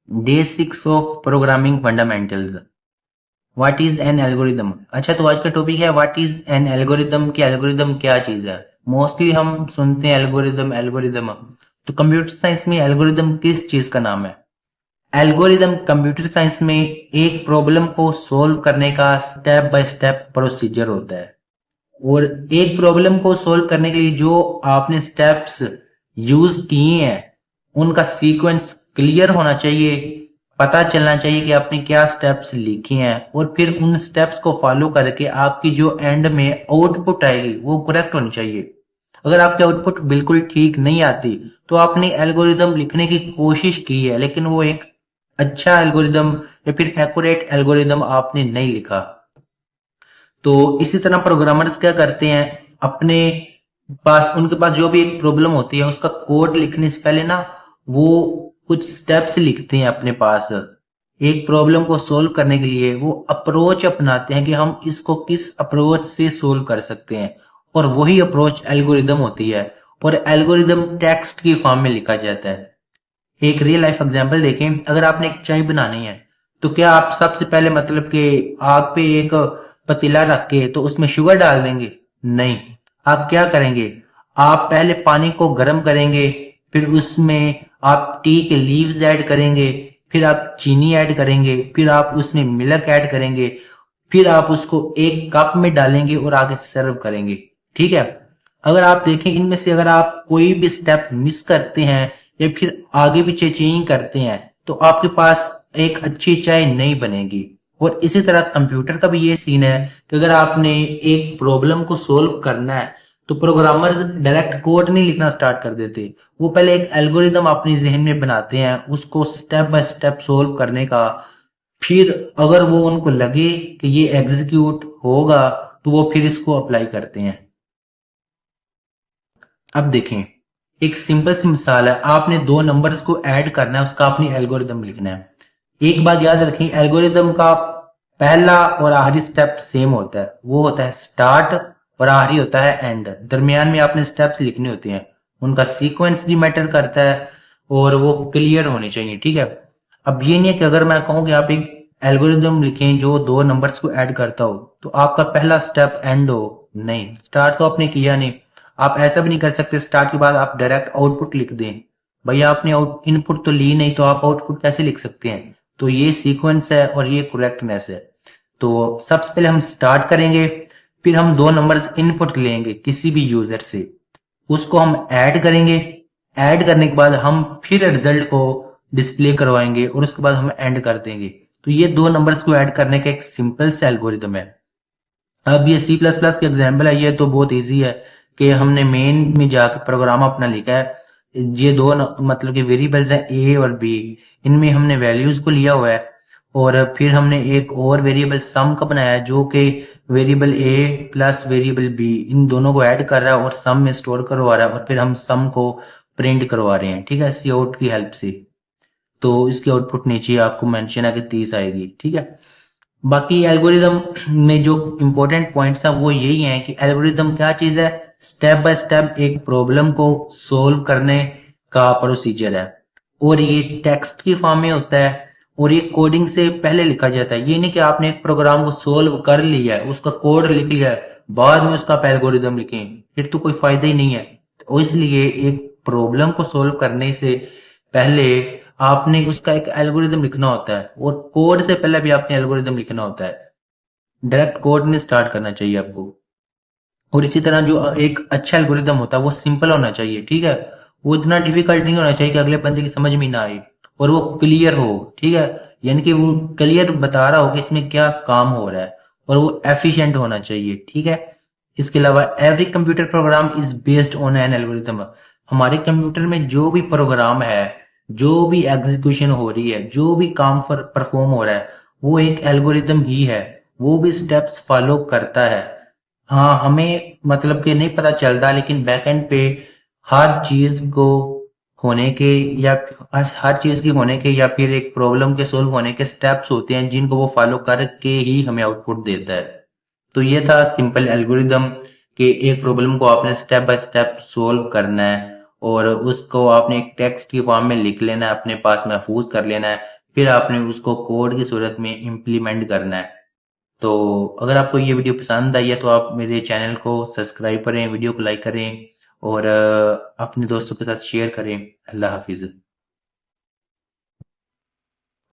Day 6 of programming fundamentals. What is an algorithm. अच्छा, तो आज का टॉपिक है व्हाट इज एन एल्गोरिदम कि एल्गोरिदम क्या चीज है। मोस्टली हम सुनते हैं एल्गोरिदम एल्गोरिदम, तो कंप्यूटर साइंस में एल्गोरिदम किस चीज का नाम है। एल्गोरिदम कंप्यूटर साइंस में एक प्रॉब्लम को सोल्व करने का स्टेप बाय स्टेप प्रोसीजर होता है। और एक प्रॉब्लम को सोल्व करने के लिए जो आपने स्टेप्स यूज किए हैं उनका सीक्वेंस क्लियर होना चाहिए। पता चलना चाहिए कि आपने क्या स्टेप्स लिखे हैं और फिर उन स्टेप्स को फॉलो करके आपकी जो एंड में आउटपुट आएगी वो करेक्ट होनी चाहिए। अगर आपकी आउटपुट बिल्कुल ठीक नहीं आती तो आपने एल्गोरिदम लिखने की कोशिश की है लेकिन वो एक अच्छा एल्गोरिदम या फिर एक्यूरेट एल्गोरिदम आपने नहीं लिखा। तो इसी तरह प्रोग्रामर्स क्या करते हैं, अपने पास उनके पास जो भी एक प्रॉब्लम होती है उसका कोड लिखने से पहले ना वो कुछ स्टेप्स लिखते हैं अपने पास। एक प्रॉब्लम को सोल्व करने के लिए वो अप्रोच अपनाते हैं कि हम इसको किस अप्रोच से सोल्व कर सकते हैं, और वही अप्रोच एल्गोरिदम होती है। और एल्गोरिदम टेक्स्ट की फॉर्म में लिखा जाता है। एक रियल लाइफ एग्जांपल देखें, अगर आपने एक चाय बनानी है तो क्या आप सबसे पहले मतलब कि आग पे एक पतीला रख के तो उसमें शुगर डाल देंगे? नहीं। आप क्या करेंगे, आप पहले पानी को गर्म करेंगे, फिर उसमें आप टी के लीव्स ऐड करेंगे, फिर आप चीनी ऐड करेंगे, फिर आप उसमें मिल्क ऐड करेंगे, फिर आप उसको एक कप में डालेंगे और आगे सर्व करेंगे। ठीक है। अगर आप देखें इनमें से अगर आप कोई भी स्टेप मिस करते हैं या फिर आगे पीछे चेंज करते हैं तो आपके पास एक अच्छी चाय नहीं बनेगी। और इसी तरह कंप्यूटर का भी ये सीन है कि अगर आपने एक प्रॉब्लम को सोल्व करना है तो प्रोग्रामर्स डायरेक्ट कोड नहीं लिखना स्टार्ट कर देते। वो पहले एक एल्गोरिदम अपने जहन में बनाते हैं उसको स्टेप बाय स्टेप सोल्व करने का। फिर अगर वो उनको लगे कि ये एग्जीक्यूट होगा तो वो फिर इसको अप्लाई करते हैं। अब देखें, एक सिंपल सी मिसाल है, आपने दो नंबर्स को ऐड करना है, उसका आपने एल्गोरिदम लिखना है। एक बात याद रखें, एल्गोरिदम का पहला और आखिरी स्टेप सेम होता है, वो होता है स्टार्ट, और आखिरी होता है एंड। दरमियान में आपने स्टेप्स लिखने होते हैं, उनका सीक्वेंस भी मैटर करता है और वो क्लियर होने चाहिए। ठीक है। अब ये नहीं है कि अगर मैं कहूँ कि आप एक एल्गोरिदम लिखें जो दो नंबर्स को ऐड करता हो तो आपका पहला स्टेप एंड हो। नहीं, स्टार्ट तो आपने किया नहीं। आप ऐसा भी नहीं कर सकते स्टार्ट के बाद आप डायरेक्ट आउटपुट लिख दें। भैया आपने आउट इनपुट तो ली नहीं तो आप आउटपुट कैसे लिख सकते हैं। तो ये सीक्वेंस है और ये करेक्टनेस है। तो सबसे पहले हम स्टार्ट करेंगे, फिर हम दो नंबर्स इनपुट लेंगे किसी भी यूजर से, उसको हम ऐड करेंगे। ऐड करने के बाद हम फिर रिजल्ट को डिस्प्ले करवाएंगे और उसके बाद हम एंड कर देंगे। तो ये दो नंबर्स को ऐड करने का एक सिंपल सा एल्गोरिदम है। अब ये सी प्लस प्लस की एग्जाम्पल है, ये तो बहुत इजी है कि हमने मेन में जाकर प्रोग्राम अपना लिखा है। ये दो मतलब कि वेरिएबल्स हैं ए और बी, इनमें हमने वैल्यूज को लिया हुआ है और फिर हमने एक और वेरिएबल सम का बनाया है जो कि variable A plus variable be in दोनों को ऐड कर रहा है और सम में स्टोर करवा रहा है, और फिर हम सम को प्रिंट करवा रहे हैं। ठीक है, सी आउट की हेल्प से। तो इसकी आउटपुट नीचे आपको मेंशन है कि 30 आएगी। ठीक है। बाकी एल्गोरिदम में जो इंपॉर्टेंट पॉइंट्स हैं वो यही हैं कि एल्गोरिदम क्या चीज है, स्टेप बाय स्टेप एक प्रॉब्लम को सोल्व करने का प्रोसीजर है। और ये टेक्स्ट की फॉर्म में होता है और ये कोडिंग से पहले लिखा जाता है। ये नहीं कि आपने एक प्रोग्राम को सोल्व कर लिया है, उसका कोड लिख लिया है, बाद में उसका एल्गोरिदम लिखें, फिर तो कोई फायदा ही नहीं है। तो इसलिए एक प्रॉब्लम को सोल्व करने से पहले आपने उसका एक एल्गोरिदम लिखना होता है, और कोड से पहले भी आपने एल्गोरिदम लिखना होता है। डायरेक्ट कोड में स्टार्ट करना चाहिए आपको। और इसी तरह जो एक अच्छा एल्गोरिदम होता है वो सिंपल होना चाहिए। ठीक है, वो इतना डिफिकल्ट नहीं होना चाहिए कि अगले बंदे की समझ में ना आए, और वो क्लियर हो। ठीक है, यानी कि वो क्लियर बता रहा हो कि इसमें क्या काम हो रहा है, और वो एफिशिएंट होना चाहिए। ठीक है। इसके अलावा every computer program is based on an algorithm. हमारे कंप्यूटर में जो भी प्रोग्राम है, जो भी एग्जीक्यूशन हो रही है, जो भी काम परफॉर्म हो रहा है, वो एक एल्गोरिदम ही है, वो भी स्टेप्स फॉलो करता है। हाँ, हमें मतलब कि नहीं पता चलता लेकिन बैकएंड पे हर चीज को होने के या हर चीज की होने के या फिर एक प्रॉब्लम के सोल्व होने के स्टेप्स होते हैं जिनको वो फॉलो करके ही हमें आउटपुट देता है। तो ये था सिंपल एल्गोरिदम कि एक प्रॉब्लम को आपने स्टेप बाय स्टेप सोल्व करना है और उसको आपने एक टेक्स्ट की फॉर्म में लिख लेना है, अपने पास महफूज कर लेना है। फिर आपने उसको कोड की सूरत में इम्प्लीमेंट करना है। तो अगर आपको ये वीडियो पसंद आई है तो आप मेरे चैनल को सब्सक्राइब करें, वीडियो को लाइक करें और अपने दोस्तों के साथ शेयर करें। अल्लाह हाफिज़।